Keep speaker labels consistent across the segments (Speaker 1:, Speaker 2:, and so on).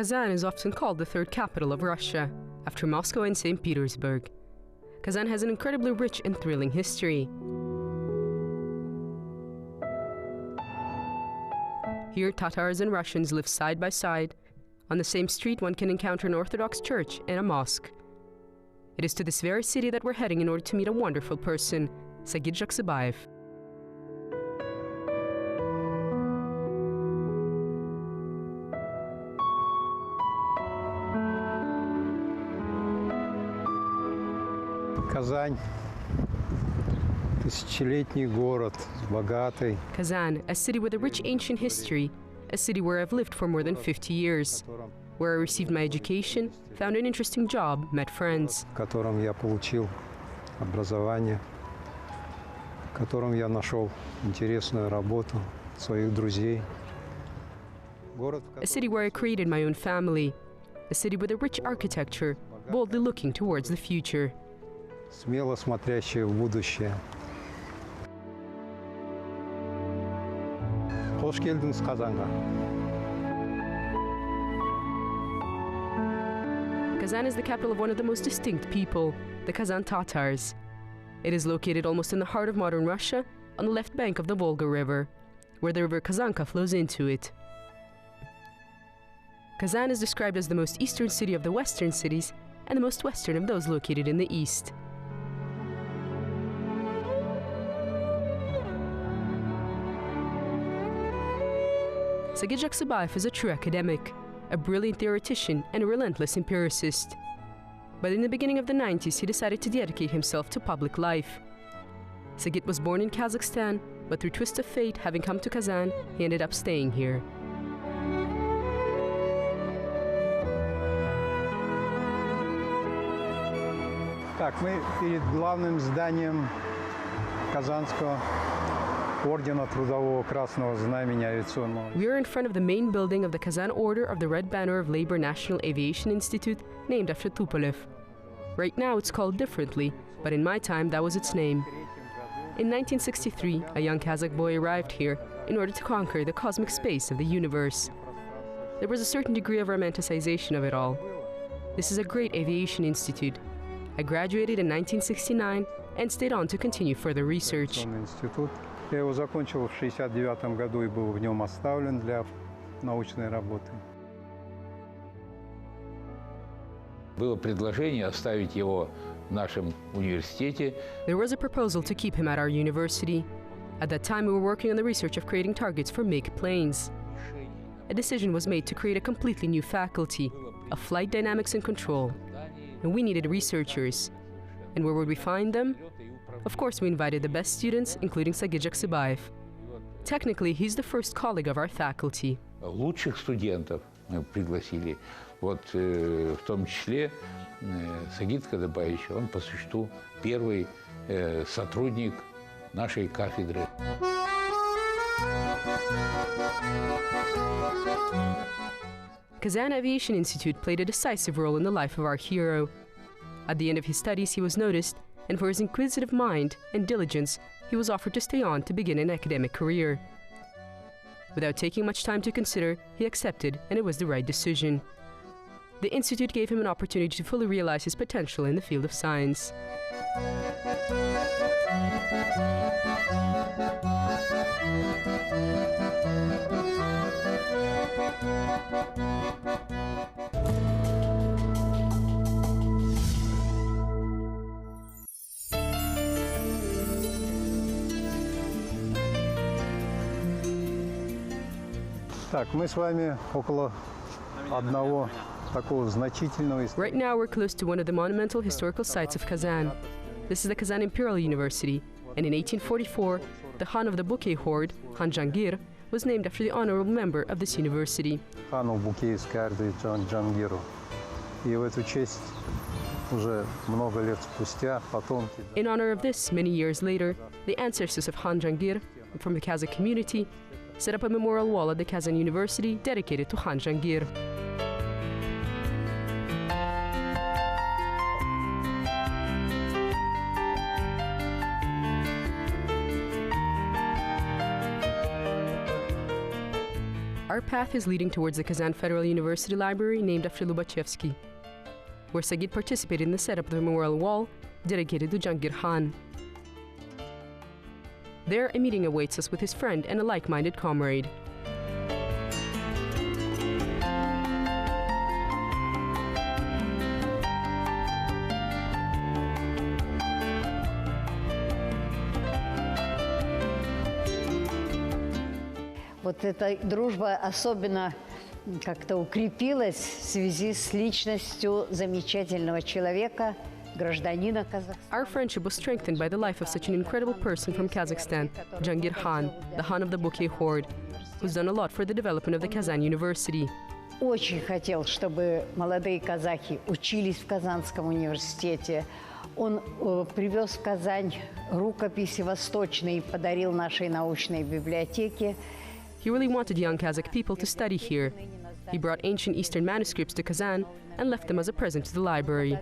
Speaker 1: Kazan is often called the third capital of Russia, after Moscow and St. Petersburg. Kazan has an incredibly rich and thrilling history. Here, Tatars and Russians live side by side. On the same street, one can encounter an Orthodox church and a mosque. It is to this very city that we're heading in order to meet a wonderful person, Sagit Dzhaksybayev.
Speaker 2: Kazan, тысячелетний город, богатый.
Speaker 1: Kazan, a city with a rich ancient history, a city where I've lived for more than 50 years, where I received my education, found an interesting job, met friends.
Speaker 2: В котором я получил образование, в котором я нашел интересную работу, своих друзей.
Speaker 1: A city where I created my own family, a city with a rich architecture, boldly looking towards the future.
Speaker 2: Смело смотрящие в будущее. Hoş geldiniz Kazan'a.
Speaker 1: Kazan is the capital of one of the most distinct people, the Kazan Tatars. It is located almost in the heart of modern Russia, on the left bank of the Volga River, where the river Kazanka flows into it. Kazan is described as the most eastern city of the western cities and the most western of those located in the east. Sagit Dzhaksybayev is a true academic, a brilliant theoretician and a relentless empiricist. But in the beginning of the 90s, he decided to dedicate himself to public life. Sagit was born in Kazakhstan, but through twist of fate, having come to Kazan, he ended up staying here.
Speaker 2: Так, мы перед главным зданием Казанского ордена Трудового Красного Знамени Авиационного.
Speaker 1: We are in front of the main building of the Kazan Order of the Red Banner of Labor National Aviation Institute, named after Tupolev. Right now it's called differently, but in my time that was its name. In 1963, a young Kazakh boy arrived here in order to conquer the cosmic space of the universe. There was a certain degree of romanticization of it all. This is a great aviation institute. I graduated in 1969 and stayed on to continue further research.
Speaker 2: Я его закончил в 1969 году и был в нем оставлен для научной работы.
Speaker 3: Было предложение оставить его в нашем университете.
Speaker 1: There was a proposal to keep him at our university. At that time, we were working on the research of creating targets for MiG planes. A decision was made to create a completely new faculty, of flight dynamics and control. And we needed researchers. And where would we find them? Of course, we invited the best students, including Sagit Dzhaksybayev. Technically, he's the first colleague of our faculty.
Speaker 3: Лучших студентов мы пригласили, вот в том числе Сагит Дзhaksybayev, он по существу первый сотрудник нашей кафедры.
Speaker 1: Kazan Aviation Institute played a decisive role in the life of our hero. At the end of his studies, he was noticed, and for his inquisitive mind and diligence, he was offered to stay on to begin an academic career. Without taking much time to consider, he accepted, and it was the right decision. The institute gave him an opportunity to fully realize his potential in the field of science.
Speaker 2: Так, мы с вами около одного такого значительного.
Speaker 1: Right now, we're close to one of the monumental historical sites of Kazan. This is the Kazan Imperial University, and in 1844, the Khan of the Bouquet Horde, Khan Jahangir, was named after the honorable member of this university.
Speaker 2: Хану Букейской орды Джангиру. И в эту честь уже много лет спустя потомки.
Speaker 1: In honor of this, many years later, the ancestors of Khan Jahangir from the Kazakh community set up a memorial wall at the Kazan University dedicated to Khan Jahangir. Our Our path is leading towards the Kazan Federal University Library named after Lubachevsky, where Sagit participated in the setup of the memorial wall dedicated to Jahangir Khan. There, a meeting awaits us with his friend and a like-minded comrade.
Speaker 4: Вот эта дружба особенно как-то укрепилась в связи с личностью замечательного человека, гражданина Казахстана.
Speaker 1: Our friendship was strengthened by the life of such an incredible person from Kazakhstan, Jahangir Khan, the Khan of the Bouquet Horde, who's done a lot for the development of the Kazan University.
Speaker 4: Очень хотел, чтобы молодые казахи учились в Казанском университете. Он привез в Казань рукописи восточные и подарил нашей научной библиотеке.
Speaker 1: He really wanted young Kazakh people to study here. He brought ancient Eastern manuscripts to Kazan and left them as a present to the library.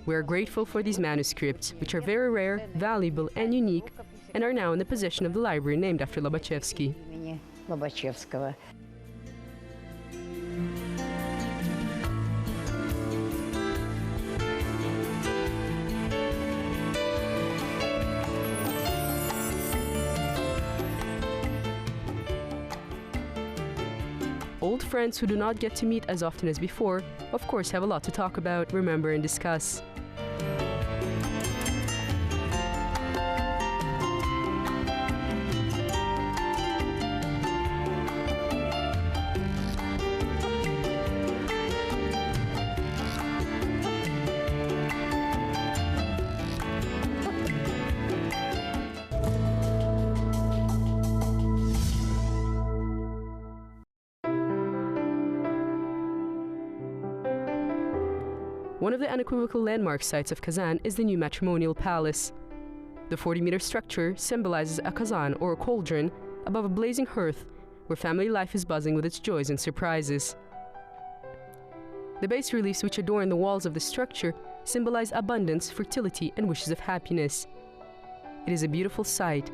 Speaker 1: We are grateful for these manuscripts, which are very rare, valuable, and unique, and are now in the possession of the library named after Lobachevsky.
Speaker 4: Лобачевского.
Speaker 1: Old friends who do not get to meet as often as before, of course, have a lot to talk about, remember, and discuss. One of the unequivocal landmark sites of Kazan is the new matrimonial palace. The 40-meter structure symbolizes a Kazan, or a cauldron, above a blazing hearth where family life is buzzing with its joys and surprises. The bas reliefs which adorn the walls of the structure symbolize abundance, fertility, and wishes of happiness. It is a beautiful sight.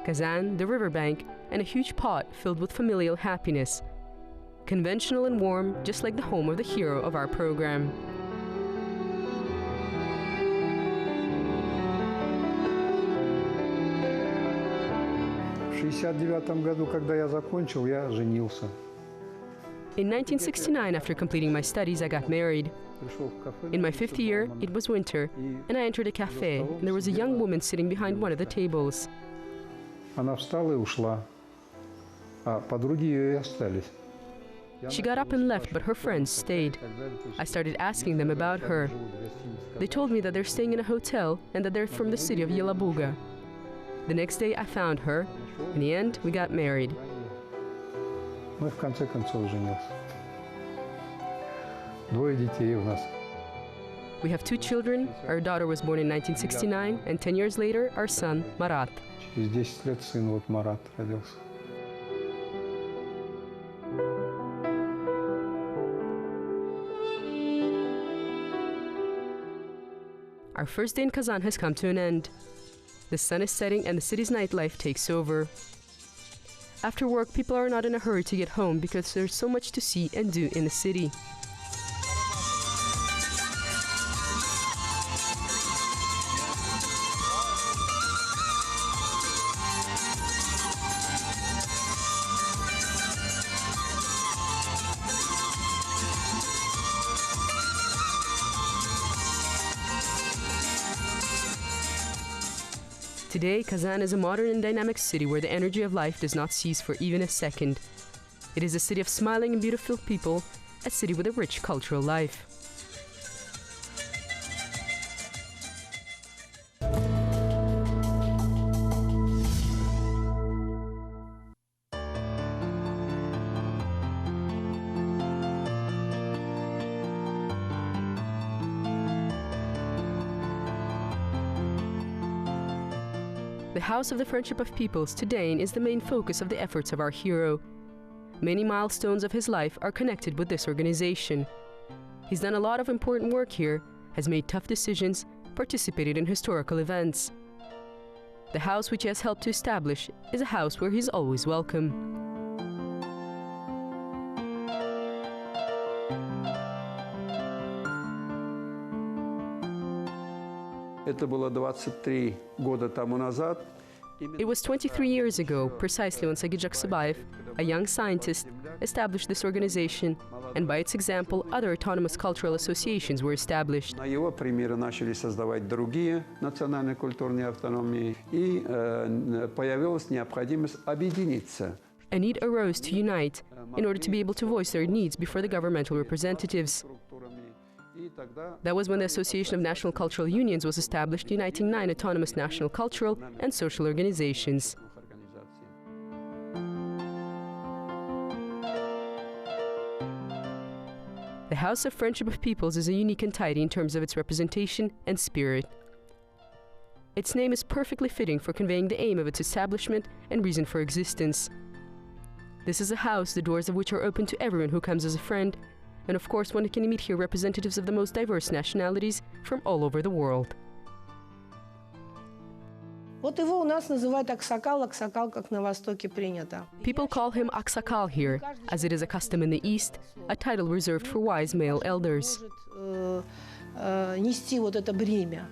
Speaker 1: Kazan, the riverbank, and a huge pot filled with familial happiness. Conventional and warm, just like the home of the hero of our program.
Speaker 2: В 1969 году, когда я закончил, я женился.
Speaker 1: In 1969, after completing my studies, I got married. In my 5th year, it was winter, and I entered a cafe, and there was a young woman sitting behind one of the tables.
Speaker 2: Она встала и ушла, а подруги ее и остались.
Speaker 1: She got up and left, but her friends stayed. I started asking them about her. They told me that they're staying in a hotel and that they're from the city of Yelabuga. The next day, I found her. In the end, we got married.
Speaker 2: Ну и в конце концов женился. 2 детей у нас.
Speaker 1: We have 2 children. Our daughter was born in 1969, and 10 years later, our son, Marat.
Speaker 2: Через 10 лет сын вот Марат родился.
Speaker 1: Our first day in Kazan has come to an end. The sun is setting and the city's nightlife takes over. After work, people are not in a hurry to get home because there's so much to see and do in the city. Today, Kazan is a modern and dynamic city where the energy of life does not cease for even a second. It is a city of smiling and beautiful people, a city with a rich cultural life. The House of the Friendship of Peoples today is the main focus of the efforts of our hero. Many milestones of his life are connected with this organization. He's done a lot of important work here, has made tough decisions, participated in historical events. The house which he has helped to establish is a house where he's always welcome.
Speaker 5: Это было 23 года тому назад.
Speaker 1: It was 23 years ago, precisely when Sagit Dzhaksybayev, a young scientist, established this organization, and by its example, other autonomous cultural associations were established.
Speaker 5: На его примере начали создавать другие национальные культурные автономии, и появилась необходимость объединиться.
Speaker 1: A need arose to unite in order to be able to voice their needs before the governmental representatives. That was when the Association of National Cultural Unions was established, uniting 9 autonomous national cultural and social organizations. The House of Friendship of Peoples is a unique entity in terms of its representation and spirit. Its name is perfectly fitting for conveying the aim of its establishment and reason for existence. This is a house, the doors of which are open to everyone who comes as a friend, and of course one can meet here representatives of the most diverse nationalities from all over the world.
Speaker 6: Вот его у нас называют Аксакал, Аксакал, как на Востоке принято.
Speaker 1: People call him Aksakal here, as it is a custom in the East, a title reserved for wise male elders.
Speaker 6: Нести вот это бремя.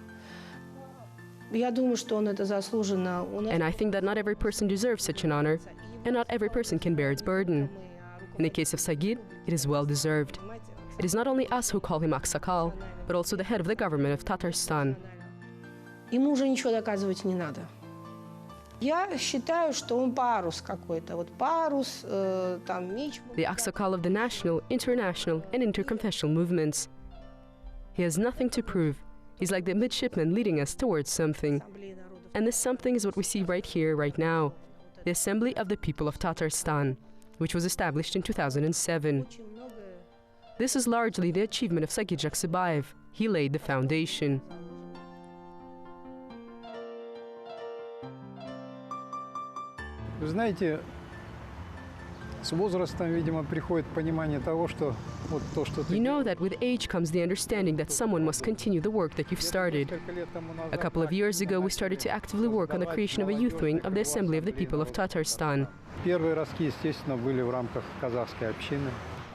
Speaker 6: Я думаю, что он это заслуженно.
Speaker 1: And I think that not every person deserves such an honor, and not every person can bear its burden. In the case of Sagit, it is well deserved. It is not only us who call him Aksakal, but also the head of the government of Tatarstan.
Speaker 6: Ему уже ничего доказывать не надо. Я считаю, что он парус какой-то. Вот парус, там меч.
Speaker 1: The Aksakal of the national, international, and interconfessional movements. He has nothing to prove. He's like the midshipman leading us towards something. And this something is what we see right here, right now. The Assembly of the People of Tatarstan, which was established in 2007. This is largely the achievement of Sagit Dzhaksybayev. He laid the foundation.
Speaker 2: Вы знаете, с возрастом, видимо, приходит понимание того, что вот то, что ты...
Speaker 1: You know that with age comes the understanding that someone must continue the work that you've started. A couple of years ago, we started to actively work on the creation of a youth wing of the Assembly of the People of Tatarstan.
Speaker 2: Первые ростки, естественно, были в рамках казахской общины.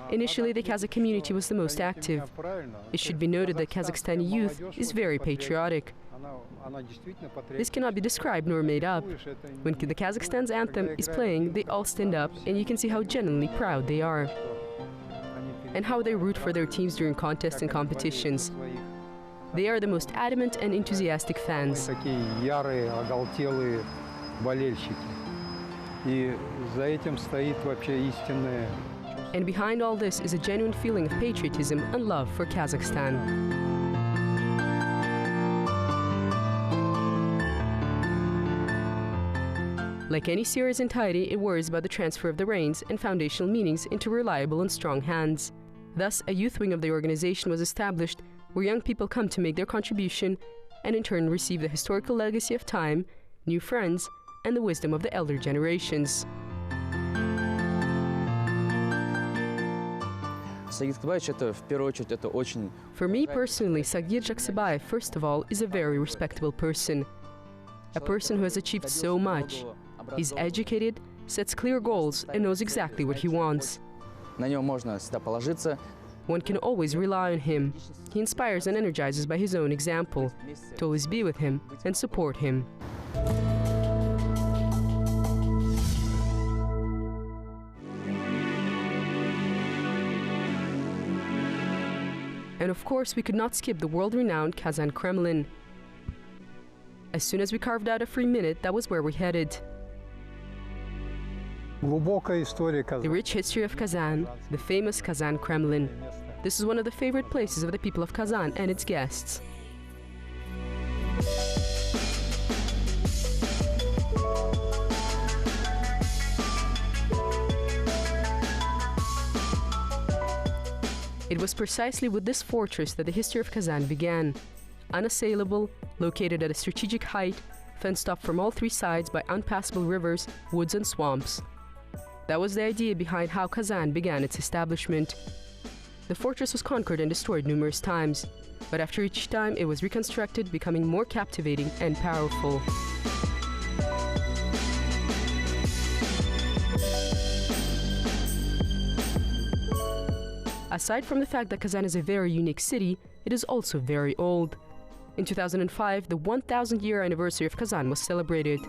Speaker 1: Initially, the Kazakh community was the most active. It should be noted that Kazakhstani youth is very patriotic. This cannot be described nor made up. When the Kazakhstan's anthem is playing, they all stand up, and you can see how genuinely proud they are, and how they root for their teams during contests and competitions. They are the most adamant and enthusiastic fans.
Speaker 2: Такие ярые, оголтелые болельщики. И за этим стоит вообще истинное.
Speaker 1: And behind all this is a genuine feeling of patriotism and love for Kazakhstan. Like any serious entity, it worries about the transfer of the reins and foundational meanings into reliable and strong hands. Thus, a youth wing of the organization was established where young people come to make their contribution and in turn receive the historical legacy of time, new friends, and the wisdom of the elder generations. For me personally, Sagit Dzhaksybayev, first of all, is a very respectable person. A person who has achieved so much. He's educated, sets clear goals, and knows exactly what he wants. One can always rely on him. He inspires and energizes by his own example. To always be with him and support him. And of course, we could not skip the world-renowned Kazan Kremlin. As soon as we carved out a free minute, that was where we headed. The rich history of Kazan, the famous Kazan Kremlin. This is one of the favorite places of the people of Kazan and its guests. It was precisely with this fortress that the history of Kazan began. Unassailable, located at a strategic height, fenced off from all three sides by unpassable rivers, woods and swamps. That was the idea behind how Kazan began its establishment. The fortress was conquered and destroyed numerous times, but after each time it was reconstructed, becoming more captivating and powerful. Aside from the fact that Kazan is a very unique city, it is also very old. In 2005, the 1,000-year anniversary of Kazan was celebrated.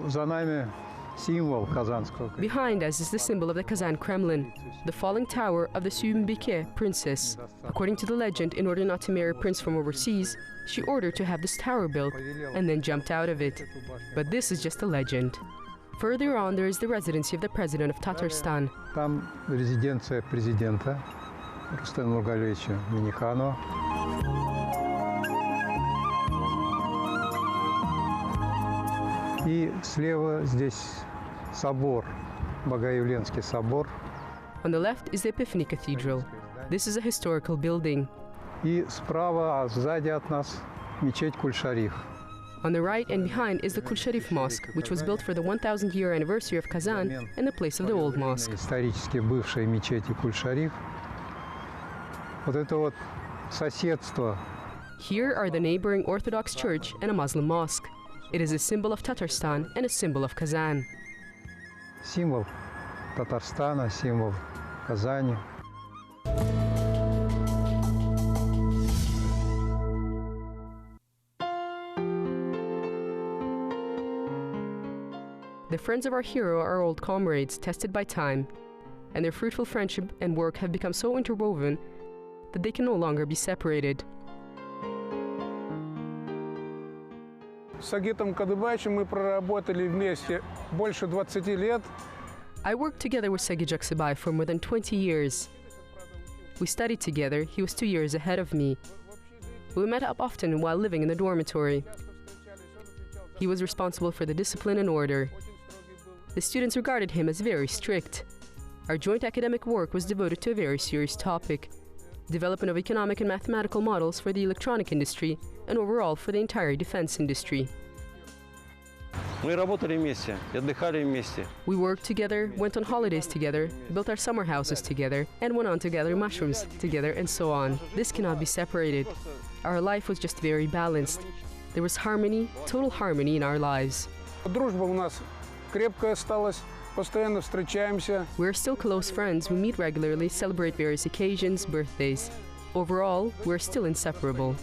Speaker 2: За нами символ казанского.
Speaker 1: Behind us is the symbol of the Kazan Kremlin, the falling tower of the Suyumbike princess. According to the legend, in order not to marry a prince from overseas, she ordered to have this tower built and then jumped out of it. But this is just a legend. Further on, there is the residency of the president of Tatarstan.
Speaker 2: Там резиденция президента Рустема Нургалевича Миниханова. И слева здесь собор, Богоявленский собор.
Speaker 1: On the left is the Epiphany Cathedral. This is a historical building.
Speaker 2: И справа, а сзади от нас мечеть Куль-Шариф.
Speaker 1: On the right and behind is the Kul-Sharif Mosque, which was built for the 1,000-year anniversary of Kazan in the place of the old mosque.
Speaker 2: Исторически бывшая мечеть Куль-Шариф. Вот это вот соседство.
Speaker 1: Here are the neighboring Orthodox church and a Muslim mosque. It is a symbol of Tatarstan and a symbol of Kazan.
Speaker 2: Символ Татарстана, символ Казани.
Speaker 1: The friends of our hero are old comrades tested by time, and their fruitful friendship and work have become so interwoven that they can no longer be separated.
Speaker 7: С Сагитом Кадыбаевичем мы проработали вместе больше 20 лет.
Speaker 1: I worked together with Sagit Dzhaksybayev for more than 20 years. We studied together. He was 2 years ahead of me. We met up often while living in the dormitory. He was responsible for the discipline and order. The students regarded him as very strict. Our joint academic work was devoted to a very serious topic: development of economic and mathematical models for the electronic industry and overall for the entire defense industry.
Speaker 8: Мы работали вместе, отдыхали вместе.
Speaker 1: We worked together, went on holidays together, built our summer houses together, and went on to gather mushrooms together, and so on. This cannot be separated. Our life was just very balanced. There was harmony, total harmony in our lives.
Speaker 7: Дружба у нас крепкая осталась, постоянно встречаемся.
Speaker 1: We're still close friends. We meet regularly, celebrate various occasions, birthdays. Overall, we're still inseparable.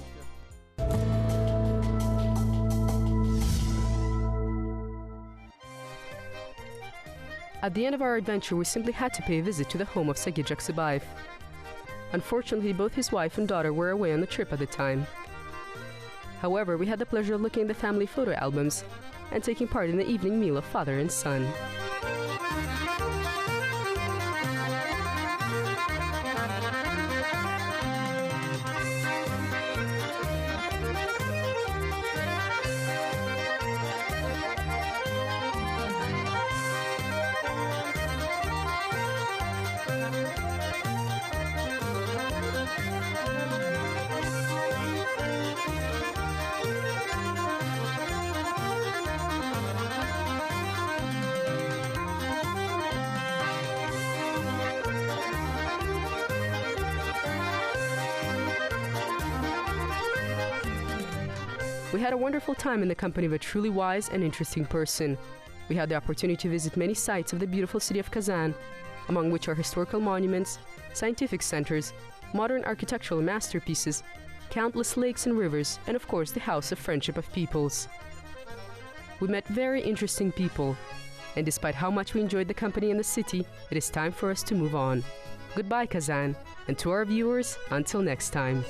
Speaker 1: At the end of our adventure, we simply had to pay a visit to the home of Sagit Dzhaksybayev. Unfortunately, both his wife and daughter were away on the trip at the time. However, we had the pleasure of looking at the family photo albums and taking part in the evening meal of father and son. We had a wonderful time in the company of a truly wise and interesting person. We had the opportunity to visit many sites of the beautiful city of Kazan, among which are historical monuments, scientific centers, modern architectural masterpieces, countless lakes and rivers, and of course the House of Friendship of Peoples. We met very interesting people, and despite how much we enjoyed the company in the city, it is time for us to move on. Goodbye, Kazan, and to our viewers, until next time.